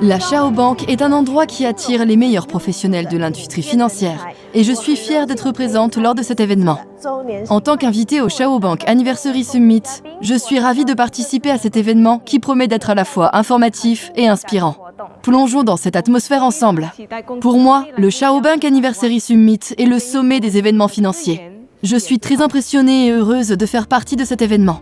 La Chao Bank est un endroit qui attire les meilleurs professionnels de l'industrie financière et je suis fière d'être présente lors de cet événement. En tant qu'invitée au Chao Bank Anniversary Summit, je suis ravie de participer à cet événement qui promet d'être à la fois informatif et inspirant. Plongeons dans cette atmosphère ensemble. Pour moi, le Chao Bank Anniversary Summit est le sommet des événements financiers. Je suis très impressionnée et heureuse de faire partie de cet événement.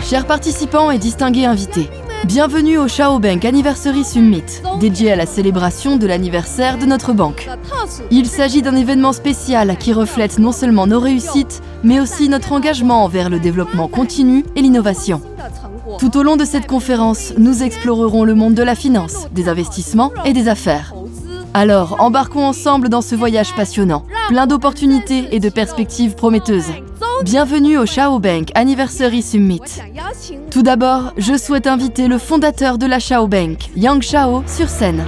Chers participants et distingués invités, bienvenue au Chao Bank Anniversary Summit, dédié à la célébration de l'anniversaire de notre banque. Il s'agit d'un événement spécial qui reflète non seulement nos réussites, mais aussi notre engagement envers le développement continu et l'innovation. Tout au long de cette conférence, nous explorerons le monde de la finance, des investissements et des affaires. Alors, embarquons ensemble dans ce voyage passionnant, plein d'opportunités et de perspectives prometteuses. Bienvenue au Chao Bank Anniversary Summit. Tout d'abord, je souhaite inviter le fondateur de la Chao Bank, Yang Shao, sur scène.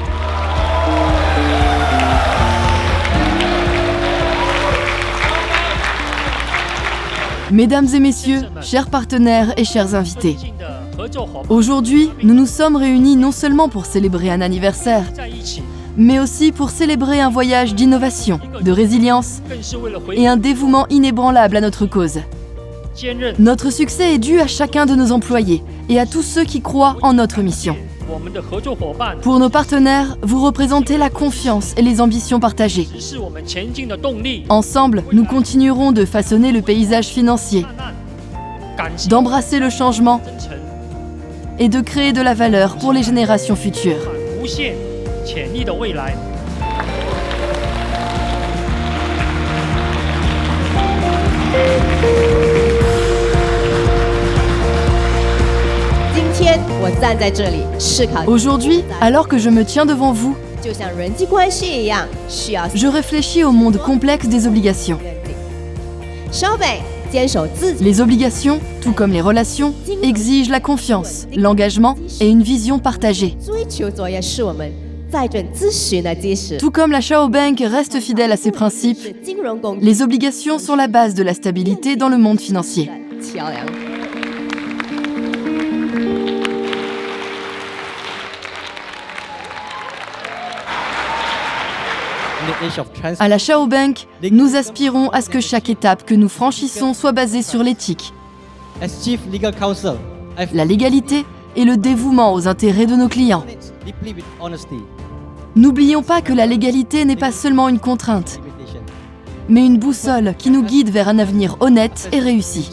Mesdames et messieurs, chers partenaires et chers invités, aujourd'hui, nous nous sommes réunis non seulement pour célébrer un anniversaire, mais aussi pour célébrer un voyage d'innovation, de résilience et un dévouement inébranlable à notre cause. Notre succès est dû à chacun de nos employés et à tous ceux qui croient en notre mission. Pour nos partenaires, vous représentez la confiance et les ambitions partagées. Ensemble, nous continuerons de façonner le paysage financier, d'embrasser le changement et de créer de la valeur pour les générations futures. Aujourd'hui, alors que je me tiens devant vous, je réfléchis au monde complexe des obligations. Les obligations, tout comme les relations, exigent la confiance, l'engagement et une vision partagée. Tout comme la Chao Bank reste fidèle à ses principes, les obligations sont la base de la stabilité dans le monde financier. À la Chao Bank, nous aspirons à ce que chaque étape que nous franchissons soit basée sur l'éthique, la légalité et le dévouement aux intérêts de nos clients. N'oublions pas que la légalité n'est pas seulement une contrainte, mais une boussole qui nous guide vers un avenir honnête et réussi.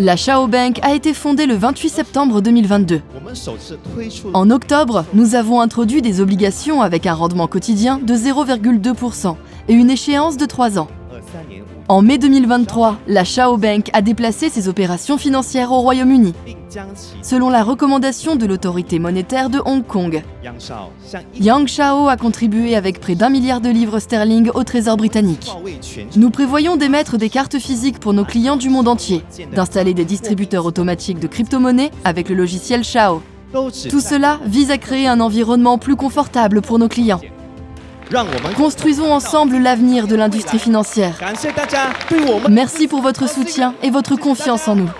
La Chao Bank a été fondée le 28 septembre 2022. En octobre, nous avons introduit des obligations avec un rendement quotidien de 0,2% et une échéance de 3 ans. En mai 2023, la Chao Bank a déplacé ses opérations financières au Royaume-Uni, selon la recommandation de l'autorité monétaire de Hong Kong. Yang Shao a contribué avec près d'1 milliard de livres sterling au Trésor britannique. Nous prévoyons d'émettre des cartes physiques pour nos clients du monde entier, d'installer des distributeurs automatiques de crypto-monnaies avec le logiciel Chao. Tout cela vise à créer un environnement plus confortable pour nos clients. Construisons ensemble l'avenir de l'industrie financière. Merci pour votre soutien et votre confiance en nous.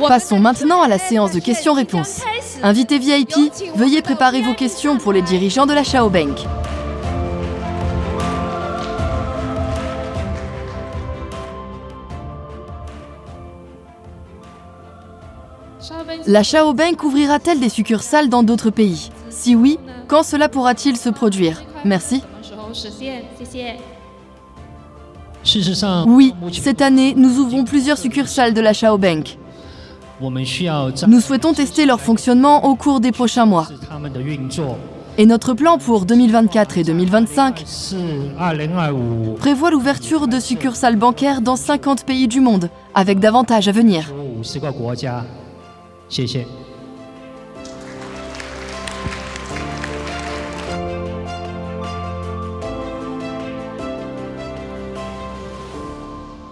Passons maintenant à la séance de questions-réponses. Invités VIP, veuillez préparer vos questions pour les dirigeants de la Chao Bank. La Chao Bank ouvrira-t-elle des succursales dans d'autres pays? Si oui, quand cela pourra-t-il se produire? Merci. Oui, cette année, nous ouvrons plusieurs succursales de la Chao Bank. Nous souhaitons tester leur fonctionnement au cours des prochains mois. Et notre plan pour 2024 et 2025 prévoit l'ouverture de succursales bancaires dans 50 pays du monde, avec davantage à venir.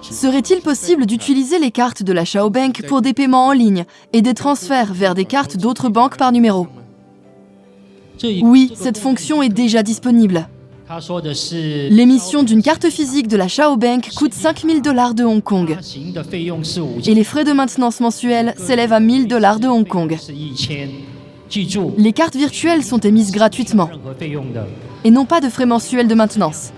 Serait-il possible d'utiliser les cartes de la Xiaobank pour des paiements en ligne et des transferts vers des cartes d'autres banques par numéro? Oui, cette fonction est déjà disponible. L'émission d'une carte physique de la Xiaobank coûte 5 000 $ de Hong Kong. Et les frais de maintenance mensuels s'élèvent à 1 000 $ de Hong Kong. Les cartes virtuelles sont émises gratuitement et n'ont pas de frais mensuels de maintenance.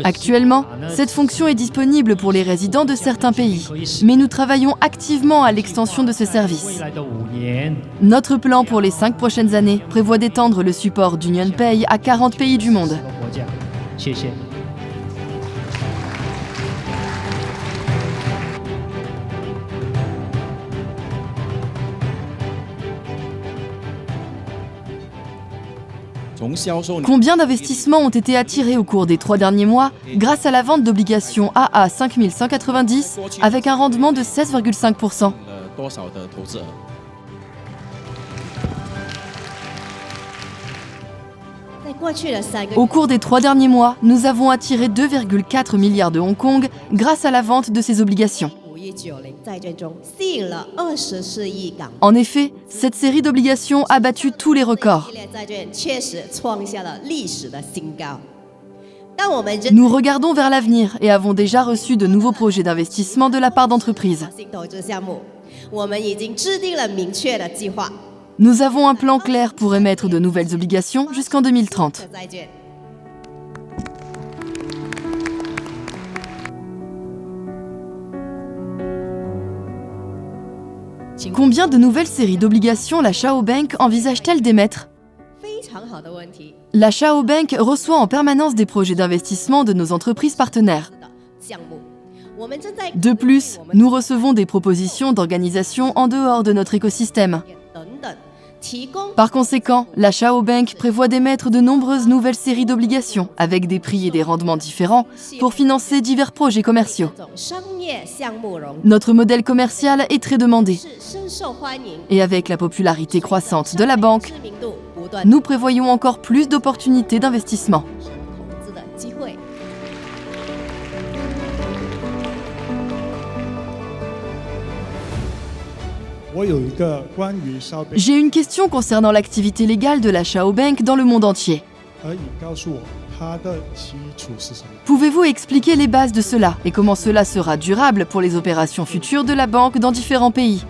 Actuellement, cette fonction est disponible pour les résidents de certains pays, mais nous travaillons activement à l'extension de ce service. Notre plan pour les 5 prochaines années prévoit d'étendre le support d'UnionPay à 40 pays du monde. Combien d'investissements ont été attirés au cours des 3 derniers mois grâce à la vente d'obligations AA 5190 avec un rendement de 16,5%? Au cours des 3 derniers mois, nous avons attiré 2,4 milliards de Hong Kong grâce à la vente de ces obligations. En effet, cette série d'obligations a battu tous les records. Nous regardons vers l'avenir et avons déjà reçu de nouveaux projets d'investissement de la part d'entreprises. Nous avons un plan clair pour émettre de nouvelles obligations jusqu'en 2030. Combien de nouvelles séries d'obligations la Xiaobank envisage-t-elle d'émettre? La Xiaobank reçoit en permanence des projets d'investissement de nos entreprises partenaires. De plus, nous recevons des propositions d'organisations en dehors de notre écosystème. Par conséquent, la Xiaobank prévoit d'émettre de nombreuses nouvelles séries d'obligations avec des prix et des rendements différents pour financer divers projets commerciaux. Notre modèle commercial est très demandé. Et avec la popularité croissante de la banque, nous prévoyons encore plus d'opportunités d'investissement. J'ai une question concernant l'activité légale de la Xiaobank dans le monde entier. Pouvez-vous expliquer les bases de cela et comment cela sera durable pour les opérations futures de la banque dans différents pays?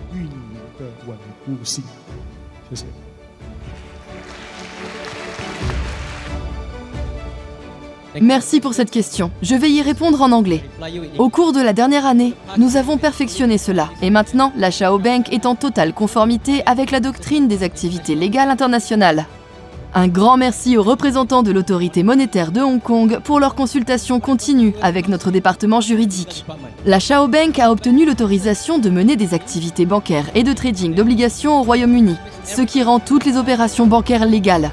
Merci pour cette question. Je vais y répondre en anglais. Au cours de la dernière année, nous avons perfectionné cela et maintenant, la Xiaobank est en totale conformité avec la doctrine des activités légales internationales. Un grand merci aux représentants de l'autorité monétaire de Hong Kong pour leur consultation continue avec notre département juridique. La Xiaobank a obtenu l'autorisation de mener des activités bancaires et de trading d'obligations au Royaume-Uni, ce qui rend toutes les opérations bancaires légales.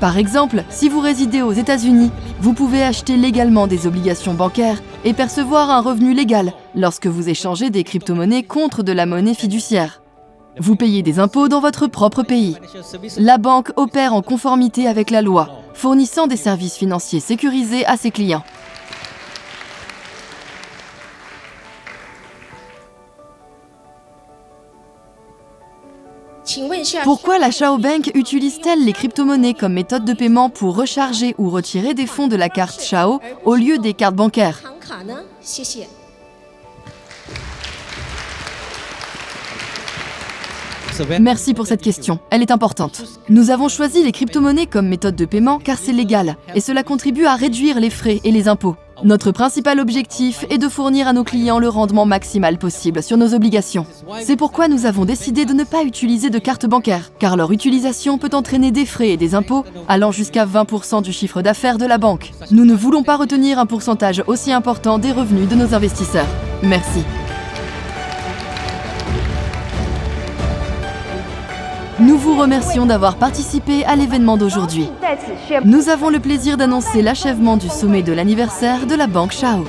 Par exemple, si vous résidez aux États-Unis, vous pouvez acheter légalement des obligations bancaires et percevoir un revenu légal lorsque vous échangez des crypto-monnaies contre de la monnaie fiduciaire. Vous payez des impôts dans votre propre pays. La banque opère en conformité avec la loi, fournissant des services financiers sécurisés à ses clients. Pourquoi la Xiaobank utilise-t-elle les crypto-monnaies comme méthode de paiement pour recharger ou retirer des fonds de la carte Xiao au lieu des cartes bancaires? Merci pour cette question, elle est importante. Nous avons choisi les crypto-monnaies comme méthode de paiement car c'est légal et cela contribue à réduire les frais et les impôts. Notre principal objectif est de fournir à nos clients le rendement maximal possible sur nos obligations. C'est pourquoi nous avons décidé de ne pas utiliser de carte bancaire, car leur utilisation peut entraîner des frais et des impôts allant jusqu'à 20% du chiffre d'affaires de la banque. Nous ne voulons pas retenir un pourcentage aussi important des revenus de nos investisseurs. Merci. Nous vous remercions d'avoir participé à l'événement d'aujourd'hui. Nous avons le plaisir d'annoncer l'achèvement du sommet de l'anniversaire de la Banque Chao.